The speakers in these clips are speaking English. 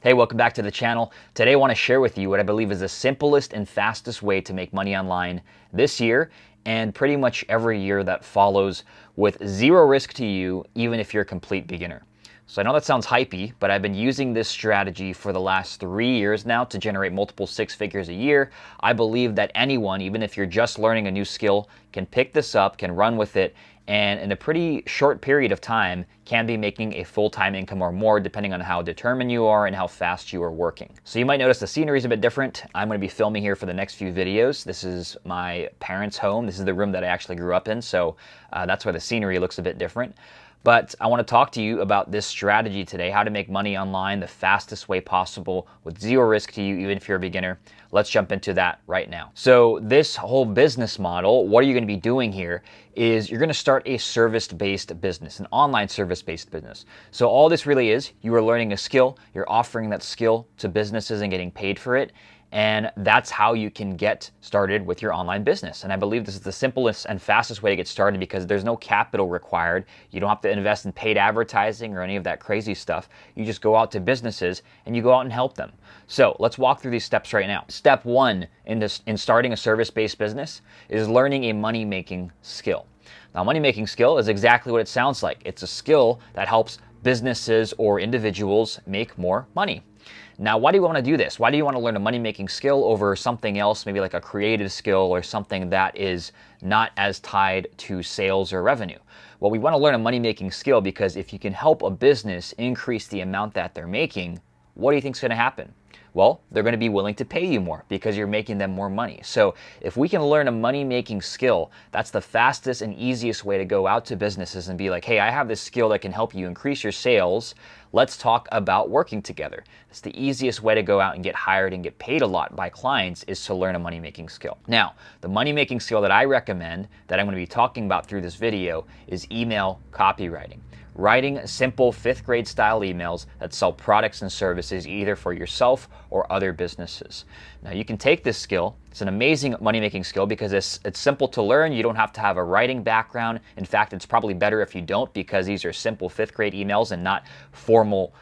Hey, welcome back to the channel. Today I want to share with you what I believe is the simplest and fastest way to make money online this year and pretty much every year that follows with zero risk to you, even if you're a complete beginner. So I know that sounds hypey, but I've been using this strategy for the last 3 years now to generate multiple six figures a year. I believe that anyone, even if you're just learning a new skill, can pick this up, can run with it, and in a pretty short period of time can be making a full-time income or more depending on how determined you are and how fast you are working. So you might notice the scenery is a bit different. I'm going to be filming here for the next few videos. This is my parents' home. This is the room that I actually grew up in, so that's why the scenery looks a bit different. But I want to talk to you about this strategy today, how to make money online the fastest way possible with zero risk to you, even if you're a beginner. Let's jump into that right now. So this whole business model, what are you going to be doing here is you're going to start a service-based business, an online service-based business. So all this really is, you are learning a skill, you're offering that skill to businesses and getting paid for it. And that's how you can get started with your online business. And I believe this is the simplest and fastest way to get started because there's no capital required. You don't have to invest in paid advertising or any of that crazy stuff. You just go out to businesses and you go out and help them. So let's walk through these steps right now. Step one in starting a service-based business is learning a money-making skill. Now, money-making skill is exactly what it sounds like. It's a skill that helps businesses or individuals make more money. Now, why do you want to do this? Why do you want to learn a money-making skill over something else, maybe like a creative skill or something that is not as tied to sales or revenue? Well, we want to learn a money-making skill because if you can help a business increase the amount that they're making, what do you think is going to happen? Well, they're going to be willing to pay you more because you're making them more money. So if we can learn a money-making skill, that's the fastest and easiest way to go out to businesses and be like, hey, I have this skill that can help you increase your sales. Let's talk about working together. It's the easiest way to go out and get hired and get paid a lot by clients is to learn a money-making skill. Now, the money-making skill that I recommend that I'm going to be talking about through this video is email copywriting. Writing simple 5th grade style emails that sell products and services either for yourself or other businesses. Now you can take this skill. It's an amazing money-making skill because it's simple to learn. You don't have to have a writing background. In fact, it's probably better if you don't because these are simple 5th grade emails and not formal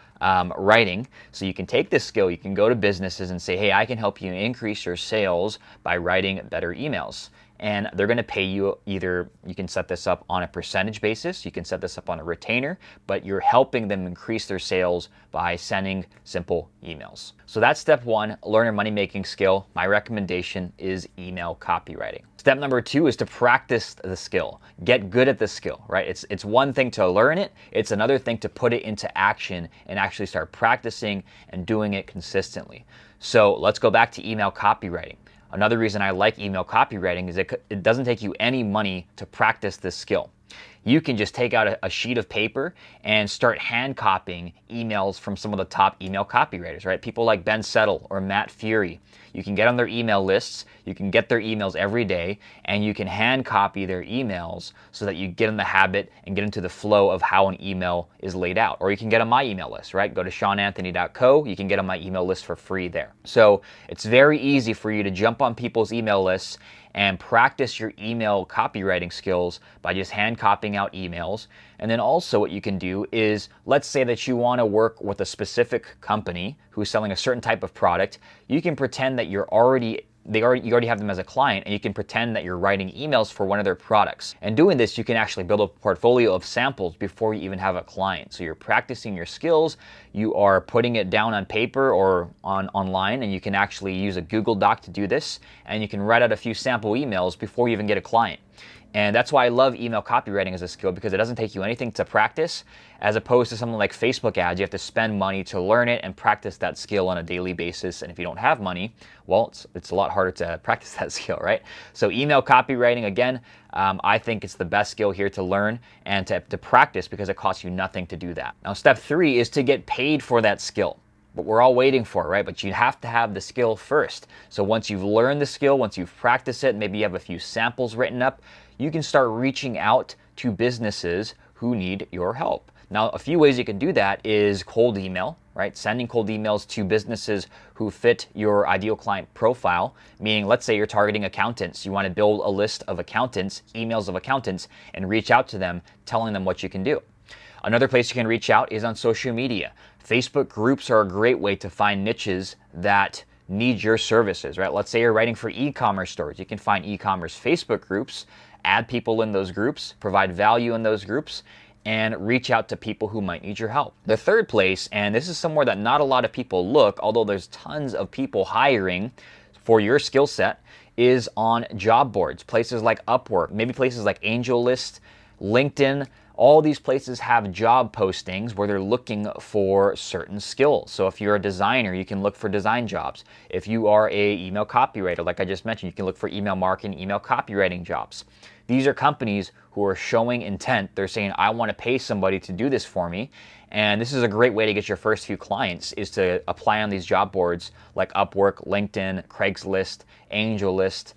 writing. So you can take this skill, you can go to businesses and say, hey, I can help you increase your sales by writing better emails. And they're going to pay you either, you can set this up on a percentage basis, you can set this up on a retainer, but you're helping them increase their sales by sending simple emails. So that's step one, learn a money-making skill. My recommendation is email copywriting. Step number two is to practice the skill. Get good at the skill, right? It's one thing to learn it, it's another thing to put it into action and actually start practicing and doing it consistently. So let's go back to email copywriting. Another reason I like email copywriting is it doesn't take you any money to practice this skill. You can just take out a sheet of paper and start hand copying emails from some of the top email copywriters, right? People like Ben Settle or Matt Fury. You can get on their email lists, you can get their emails every day, and you can hand copy their emails so that you get in the habit and get into the flow of how an email is laid out. Or you can get on my email list, right? Go to seananthony.co, you can get on my email list for free there. So it's very easy for you to jump on people's email lists and practice your email copywriting skills by just hand copying out emails. And then also what you can do is, let's say that you want to work with a specific company who's selling a certain type of product. You can pretend that you already have them as a client, and you can pretend that you're writing emails for one of their products. And doing this, you can actually build a portfolio of samples before you even have a client. So you're practicing your skills, you are putting it down on paper or online, and you can actually use a Google Doc to do this, and you can write out a few sample emails before you even get a client. And that's why I love email copywriting as a skill because it doesn't take you anything to practice, as opposed to something like Facebook ads. You have to spend money to learn it and practice that skill on a daily basis. And if you don't have money, well, it's a lot harder to practice that skill, right? So email copywriting, again, I think it's the best skill here to learn and to practice because it costs you nothing to do that. Now, step three is to get paid for that skill. What we're all waiting for, right? But you have to have the skill first. So once you've learned the skill, once you've practiced it, maybe you have a few samples written up, you can start reaching out to businesses who need your help. Now, a few ways you can do that is cold email, right? Sending cold emails to businesses who fit your ideal client profile, meaning let's say you're targeting accountants. You want to build a list of accountants, emails of accountants, and reach out to them, telling them what you can do. Another place you can reach out is on social media. Facebook groups are a great way to find niches that need your services, right? Let's say you're writing for e-commerce stores. You can find e-commerce Facebook groups, add people in those groups, provide value in those groups, and reach out to people who might need your help. The third place, and this is somewhere that not a lot of people look, although there's tons of people hiring for your skill set, is on job boards, places like Upwork, maybe places like AngelList, LinkedIn. All these places have job postings where they're looking for certain skills. So if you're a designer, you can look for design jobs. If you are a email copywriter, like I just mentioned, you can look for email marketing, email copywriting jobs. These are companies who are showing intent. They're saying, I want to pay somebody to do this for me. And this is a great way to get your first few clients, is to apply on these job boards like Upwork, LinkedIn, Craigslist, AngelList,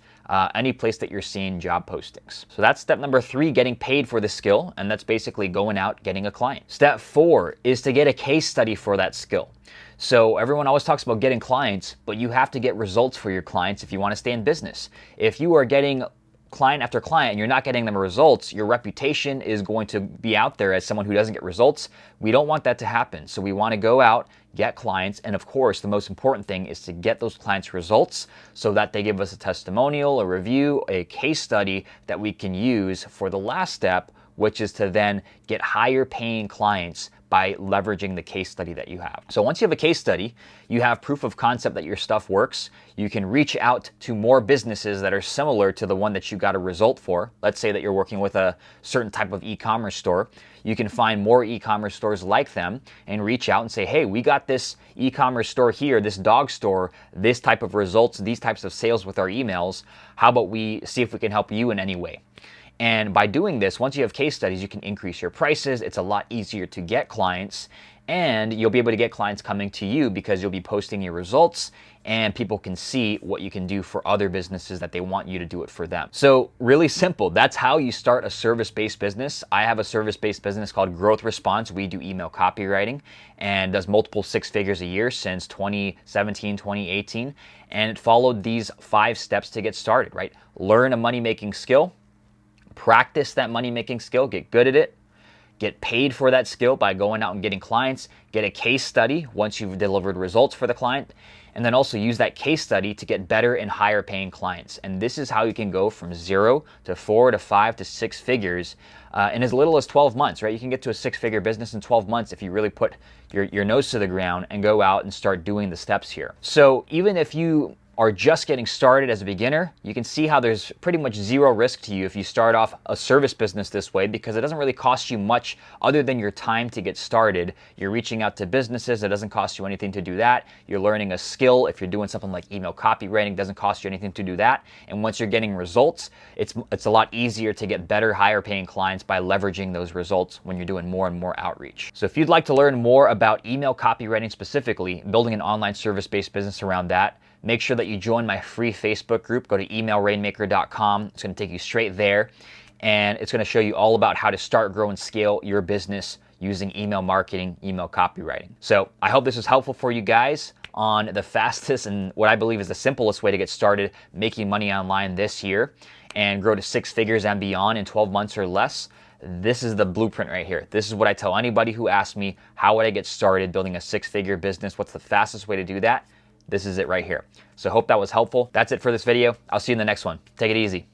any place that you're seeing job postings. So that's step number 3, getting paid for the skill, and that's basically going out, getting a client. Step 4 is to get a case study for that skill. So everyone always talks about getting clients, but you have to get results for your clients if you want to stay in business. If you are getting client after client and you're not getting them results, your reputation is going to be out there as someone who doesn't get results. We don't want that to happen. So we want to go out, get clients, and of course, the most important thing is to get those clients results so that they give us a testimonial, a review, a case study that we can use for the last step, which is to then get higher paying clients by leveraging the case study that you have. So once you have a case study, you have proof of concept that your stuff works. You can reach out to more businesses that are similar to the one that you got a result for. Let's say that you're working with a certain type of e-commerce store. You can find more e-commerce stores like them and reach out and say, hey, we got this e-commerce store here, this dog store, this type of results, these types of sales with our emails. How about we see if we can help you in any way? And by doing this, once you have case studies, you can increase your prices. It's a lot easier to get clients, and you'll be able to get clients coming to you because you'll be posting your results and people can see what you can do for other businesses that they want you to do it for them. So really simple. That's how you start a service-based business. I have a service-based business called Growth Response. We do email copywriting and does multiple 6 figures a year since 2017, 2018. And it followed these 5 steps to get started, right? Learn a money-making skill. Practice that money-making skill, get good at it, get paid for that skill by going out and getting clients, get a case study once you've delivered results for the client, and then also use that case study to get better and higher paying clients. And this is how you can go from 0 to 4 to 5 to 6 figures in as little as 12 months, right? You can get to a 6-figure business in 12 months if you really put your nose to the ground and go out and start doing the steps here. So even if you are just getting started as a beginner, you can see how there's pretty much 0 risk to you if you start off a service business this way, because it doesn't really cost you much other than your time to get started. You're reaching out to businesses, it doesn't cost you anything to do that. You're learning a skill. If you're doing something like email copywriting, it doesn't cost you anything to do that. And once you're getting results, it's a lot easier to get better, higher paying clients by leveraging those results when you're doing more and more outreach. So if you'd like to learn more about email copywriting specifically, building an online service-based business around that, make sure that you join my free Facebook group. Go to emailrainmaker.com. It's going to take you straight there, and it's going to show you all about how to start, grow, and scale your business using email marketing, email copywriting. So I hope this was helpful for you guys on the fastest and what I believe is the simplest way to get started making money online this year and grow to 6 figures and beyond in 12 months or less. This is the blueprint right here. This is what I tell anybody who asks me, how would I get started building a 6-figure business? What's the fastest way to do that? This is it right here. So hope that was helpful. That's it for this video. I'll see you in the next one. Take it easy.